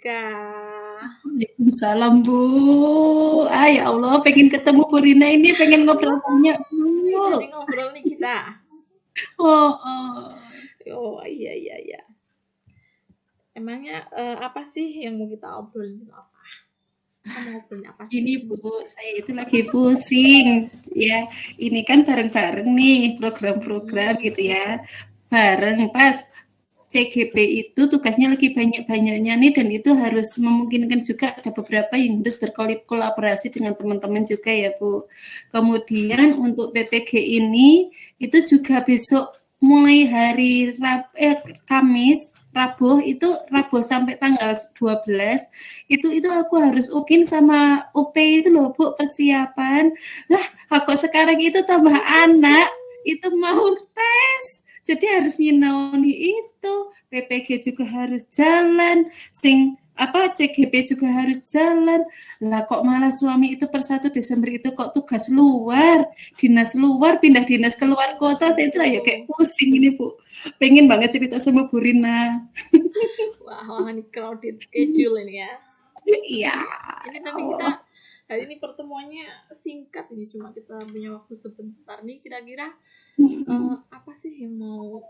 Ika. Waalaikumsalam, Bu. Ya Allah, pengen ketemu Bu Rina ini, pengen ngobrol banyak, Jadi Bu. ngobrol nih kita. Oh. Oh iya. Emangnya apa sih yang mau kita obrolin itu apa? Kita mau ngobrolin apa sih? Ini Bu, saya itu lagi pusing. Ya, ini kan bareng-bareng nih program-program gitu ya. Bareng pas CGP itu tugasnya lagi banyak-banyaknya nih, dan itu harus memungkinkan juga ada beberapa yang harus berkolaborasi dengan teman-teman juga ya Bu. Kemudian untuk PPG ini itu juga besok mulai hari Kamis, Rabu sampai tanggal 12 itu aku harus UKIN sama UP itu loh Bu, persiapan. Lah, aku sekarang itu tambah anak itu mau tes. Jadi harus nyinaoni itu, PPG juga harus jalan, CGP juga harus jalan. Lah kok malah suami itu per 1 Desember itu kok tugas luar, dinas luar, pindah dinas keluar kota. Saya itu ya kayak pusing ini Bu. Pengen banget cerita sama Bu Rina. Wah, ini crowded schedule ini ya. Iya. Ini tapi kita hari ini pertemuannya singkat ini, cuma kita punya waktu sebentar nih. Kira-kira apa sih yang mau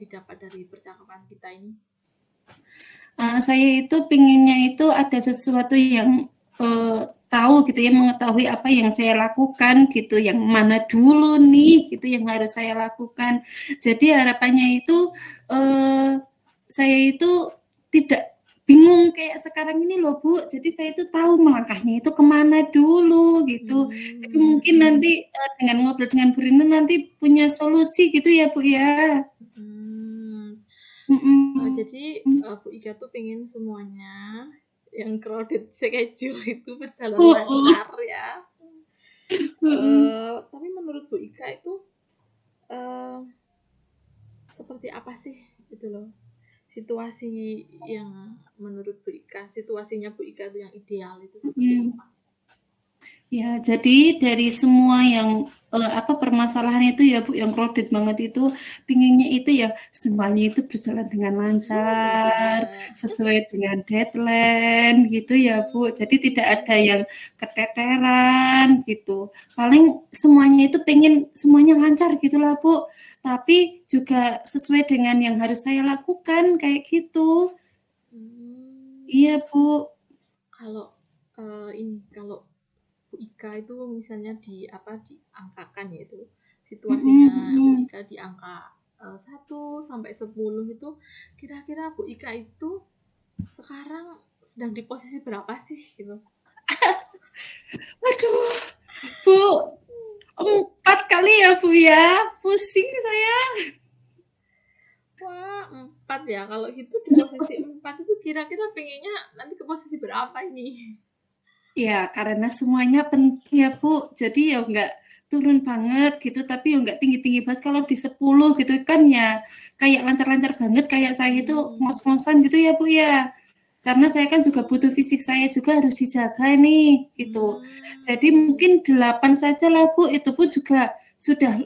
didapat dari percakapan kita ini? Saya itu pinginnya itu ada sesuatu yang tahu gitu ya, mengetahui apa yang saya lakukan gitu, yang mana dulu nih gitu yang harus saya lakukan. Jadi harapannya itu saya itu tidak bingung kayak sekarang ini loh Bu. Jadi saya itu tahu melangkahnya itu kemana dulu gitu. Jadi mungkin nanti dengan ngobrol dengan Bu Rina nanti punya solusi gitu ya Bu ya. Jadi Bu Ika tuh pengen semuanya yang crowded schedule itu berjalan lancar ya. Tapi menurut Bu Ika itu seperti apa sih gitu loh situasi yang menurut Bu Ika, situasinya Bu Ika itu yang ideal itu seperti apa? Ya, jadi dari semua yang permasalahan itu ya Bu, yang crowded banget itu, pinginnya itu ya semuanya itu berjalan dengan lancar, sesuai dengan deadline gitu ya Bu. Jadi tidak ada yang keteteran gitu. Paling semuanya itu pengen semuanya lancar gitulah Bu. Tapi juga sesuai dengan yang harus saya lakukan kayak gitu. Iya Bu. Kalau kalau Bu Ika itu misalnya diangkakan ya itu situasinya Bu Ika di angka 1 sampai 10 itu kira-kira Bu Ika itu sekarang sedang di posisi berapa sih gitu? Waduh, Bu, 4 kali ya Bu ya, pusing saya. Wah, 4 ya. Kalau gitu di posisi 4 itu kira-kira pengennya nanti ke posisi berapa ini? Ya, karena semuanya penting ya Bu. Jadi ya nggak turun banget gitu, tapi ya nggak tinggi-tinggi banget. Kalau di 10 gitu kan ya kayak lancar-lancar banget, kayak saya itu ngos-ngosan gitu ya Bu ya. Karena saya kan juga butuh fisik saya juga harus dijaga nih gitu. Jadi mungkin 8 saja lah Bu, itu pun juga sudah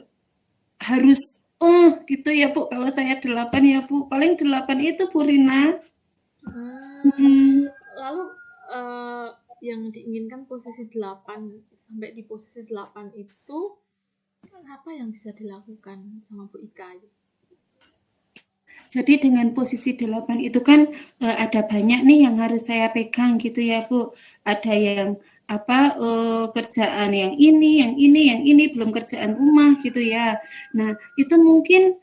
harus gitu ya Bu. Kalau saya 8 ya Bu, paling 8 itu Bu Rina. Lalu yang diinginkan posisi 8 sampai di posisi 8 itu apa yang bisa dilakukan sama Bu Ika? Jadi dengan posisi 8 itu kan ada banyak nih yang harus saya pegang gitu ya Bu. Ada yang kerjaan yang ini, belum kerjaan rumah gitu ya. Nah, itu mungkin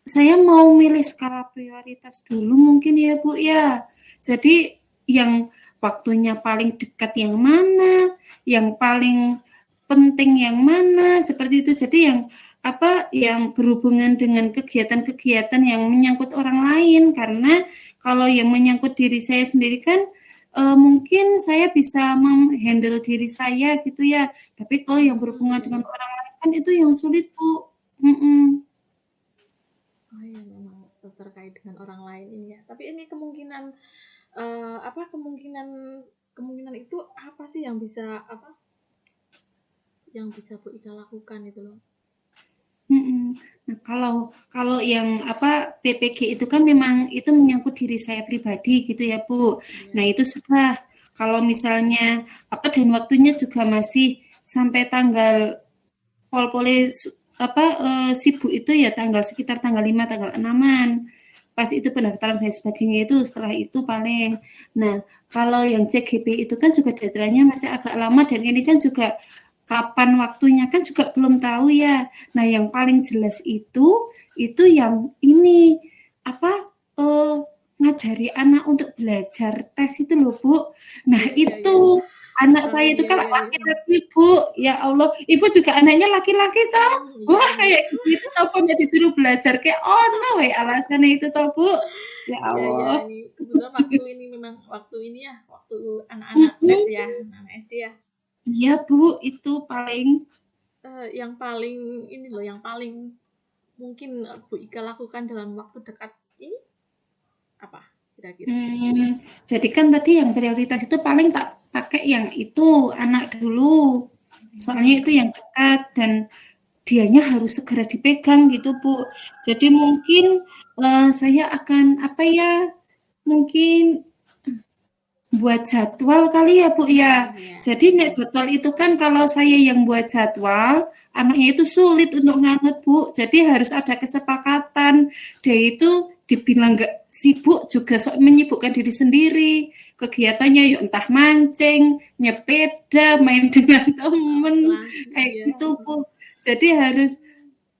saya mau milih skala prioritas dulu mungkin ya Bu ya. Jadi yang waktunya paling dekat yang mana, yang paling penting yang mana, seperti itu. Jadi yang berhubungan dengan kegiatan-kegiatan yang menyangkut orang lain, karena kalau yang menyangkut diri saya sendiri kan mungkin saya bisa menghandle diri saya gitu ya, tapi kalau yang berhubungan dengan orang lain kan itu yang sulit Bu. Oh iya, memang terkait dengan orang lain ini ya. Tapi ini kemungkinan kemungkinan itu apa sih yang bisa Bu Ika lakukan itu loh? Nah, kalau yang PPG itu kan memang itu menyangkut diri saya pribadi gitu ya, Bu. Iya. Nah, itu sudah kalau misalnya dan waktunya juga masih sampai tanggal pol-pole sibuk itu ya sekitar tanggal 5 tanggal 6-an. Pas itu pendaftaran dan sebagainya itu setelah itu paling. Nah, kalau yang CGP itu kan juga deadline-nya masih agak lama dan ini kan juga kapan waktunya kan juga belum tahu ya. Nah, yang paling jelas itu yang ini ngajari anak untuk belajar tes itu loh, Bu. Nah, Iya, iya, iya. itu anak Oh, saya itu iya, kan iya, iya. laki-laki, Bu. Ya Allah, Ibu juga anaknya laki-laki toh? Iya, Wah, iya. kayak gitu toh pokoknya disuruh belajar kayak ono we alasannya itu toh, Bu. Ya Iya, iya, Allah. ini kebetulan waktu ini memang waktu ini ya, waktu anak-anak tes Mhm. ya, anak SD ya. Iya, Bu, itu paling Yang paling ini loh, yang paling mungkin Bu Ika lakukan dalam waktu dekat ini apa kira-kira? jadi kan tadi yang prioritas itu paling tak pakai yang itu anak dulu. Soalnya itu Hmm. yang dekat dan dianya harus segera dipegang gitu, Bu. Jadi mungkin saya akan mungkin buat jadwal kali ya, Bu, Oh ya. ya, Jadi nek jadwal itu kan kalau saya yang buat jadwal, anaknya itu sulit untuk nganut, Bu. Jadi harus ada kesepakatan. Dia itu dibilang nggak sibuk juga sok menyibukkan diri sendiri. Kegiatannya ya entah mancing, nyepeda, main dengan temen, laki kayak ya. gitu, Bu. Jadi harus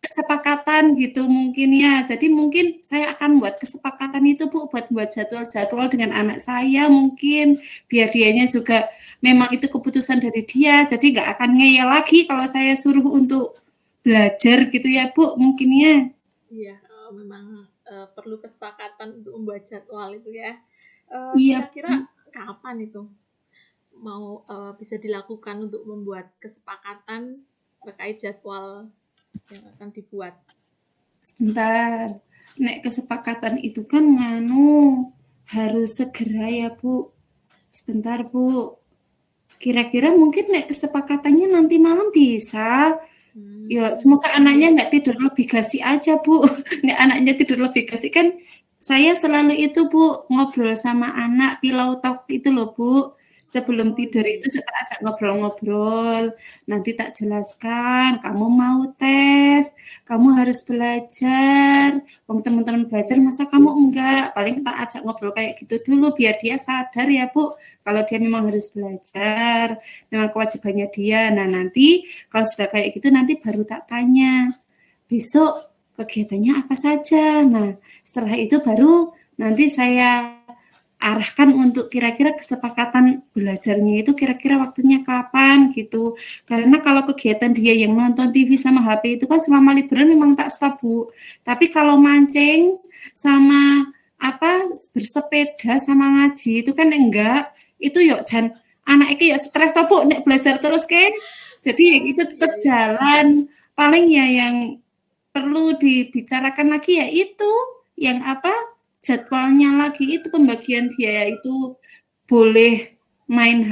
kesepakatan gitu mungkin ya. Jadi mungkin saya akan buat kesepakatan itu, Bu, buat jadwal-jadwal dengan anak saya mungkin biar dianya juga memang itu keputusan dari dia. Jadi nggak akan ngeyel lagi kalau saya suruh untuk belajar gitu ya, Bu, mungkin ya. Iya, memang perlu kesepakatan untuk membuat jadwal itu ya. Iya, Kira-kira kapan itu mau bisa dilakukan untuk membuat kesepakatan terkait jadwal yang akan dibuat? sebentar. Nek kesepakatan itu kan harus segera ya, Bu. Sebentar, Bu. Kira-kira mungkin nek kesepakatannya nanti malam bisa. Ya, Hmm. semoga anaknya nggak tidur lebih gasik aja, Bu. Nek anaknya tidur lebih gasik kan saya selalu itu, Bu, ngobrol sama anak, pillow talk itu loh, Bu. Sebelum Oh tidur iya, itu iya. saya ajak ngobrol-ngobrol. Nanti tak jelaskan, kamu mau tes, kamu harus belajar. Wong teman-teman belajar Iya. masa kamu enggak? Paling tak ajak ngobrol kayak gitu dulu biar dia sadar ya, Bu, kalau dia memang harus belajar, memang kewajibannya dia. Nah, nanti kalau sudah kayak gitu nanti baru tak tanya, besok kegiatannya apa saja. Nah, setelah itu baru nanti saya arahkan untuk kira-kira kesepakatan belajarnya itu kira-kira waktunya kapan gitu. Karena kalau kegiatan dia yang nonton TV sama HP itu kan selama liburan memang tak stop, Bu. Tapi kalau mancing sama bersepeda sama ngaji itu kan enggak. Itu yuk Jan anak itu ya stres toh, Bu, nek belajar terus kan. Jadi itu Iya, tetap iya. jalan. Paling ya yang perlu dibicarakan lagi ya itu yang jadwalnya lagi itu pembagian dia itu boleh main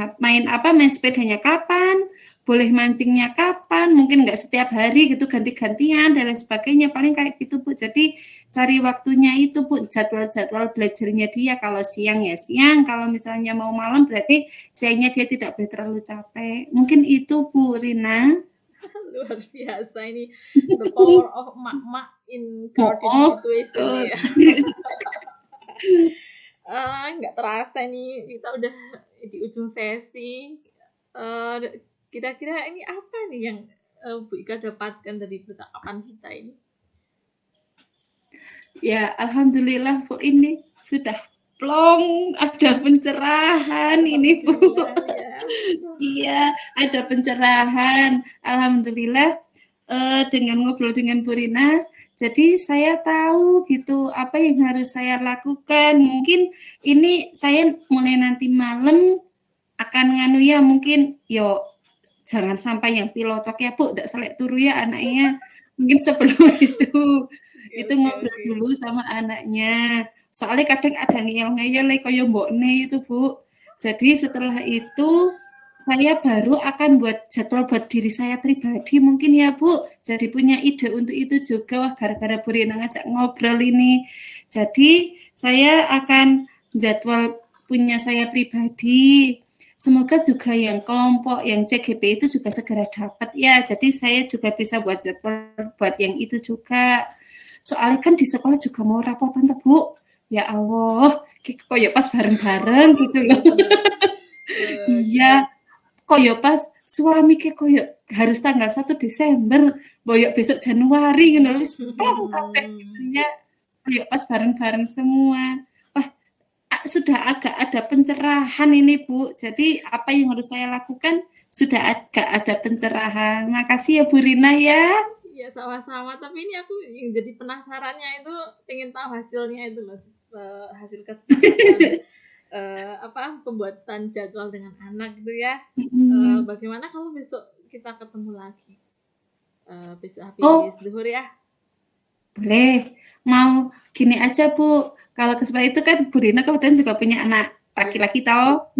sepedanya kapan, boleh mancingnya kapan, mungkin nggak setiap hari gitu ganti-gantian dan lain sebagainya paling kayak gitu, Bu. Jadi cari waktunya itu, Bu, jadwal-jadwal belajarnya dia. Kalau siang ya siang, kalau misalnya mau malam berarti siangnya dia tidak boleh terlalu capek. Mungkin itu, Bu Rina. Luar biasa ini, the power of emak-emak in coordinating Oh, situation nih ya. Nggak terasa nih kita udah di ujung sesi. Eh, Kira-kira ini apa nih yang Bu Ika dapatkan dari percakapan kita ini? Ya, alhamdulillah Bu ini sudah plong, ada pencerahan ini Bu. Alhamdulillah ya. Iya, ada pencerahan. Alhamdulillah dengan ngobrol dengan Bu Rina, jadi saya tahu gitu apa yang harus saya lakukan. Mungkin ini saya mulai nanti malam akan ya mungkin yo jangan sampai yang pilotok ya Bu, tidak selek turu ya anaknya. Mungkin sebelum Oke, itu oke, ngobrol oke. dulu sama anaknya. Soalnya kadang ada ngeyel-ngeyel kayak mbokne itu, Bu. Jadi setelah itu saya baru akan buat jadwal buat diri saya pribadi mungkin ya Bu. Jadi punya ide untuk itu juga. Wah, gara-gara Bu Rina ngajak ngobrol ini. Jadi saya akan jadwal punya saya pribadi. Semoga juga yang kelompok yang CGP itu juga segera dapat ya. Jadi saya juga bisa buat jadwal buat yang itu juga. Soalnya kan di sekolah juga mau rapotan tuh Bu. Ya Allah, koyo pas bareng-bareng gitu loh. Iya, koyo pas suami ke koyo harus tanggal 1 Desember, boyok besok Januari ngono wis plong kabeh gitu ya. Koyo pas bareng-bareng semua. Wah, sudah agak ada pencerahan ini, Bu. Jadi apa yang harus saya lakukan sudah agak ada pencerahan. Makasih ya Bu Rina ya. Iya, sama-sama. Tapi ini aku yang jadi penasarannya itu pengen tahu hasilnya itu loh. Hasil kesepakatan pembuatan jadwal dengan anak gitu ya. Bagaimana kalau besok kita ketemu lagi? Besok habis zuhur ya? Boleh. Mau gini aja Bu, kalau kesempatan itu kan Bu Rina kebetulan juga punya anak laki-laki toh.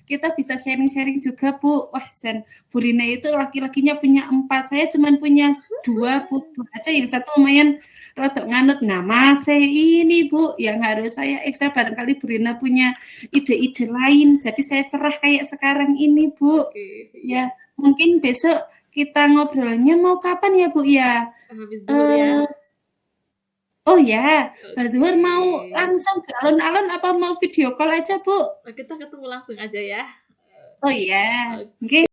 Kita bisa sharing-sharing juga Bu. Wah, Bu Rina itu laki-lakinya punya 4, saya cuma punya 2 Bu. Aja yang satu lumayan rodok nganut. Nah, masih ini Bu, yang harus saya ekstra barangkali Bu Rina punya ide-ide lain. Jadi saya cerah kayak sekarang ini Bu. Ya, mungkin besok kita ngobrolnya mau kapan ya Bu ya? Habis zuhur ya. Oh ya, zuhur mau langsung ke alun-alun apa mau video call aja Bu? Kita ketemu langsung aja ya. Oh ya, oke.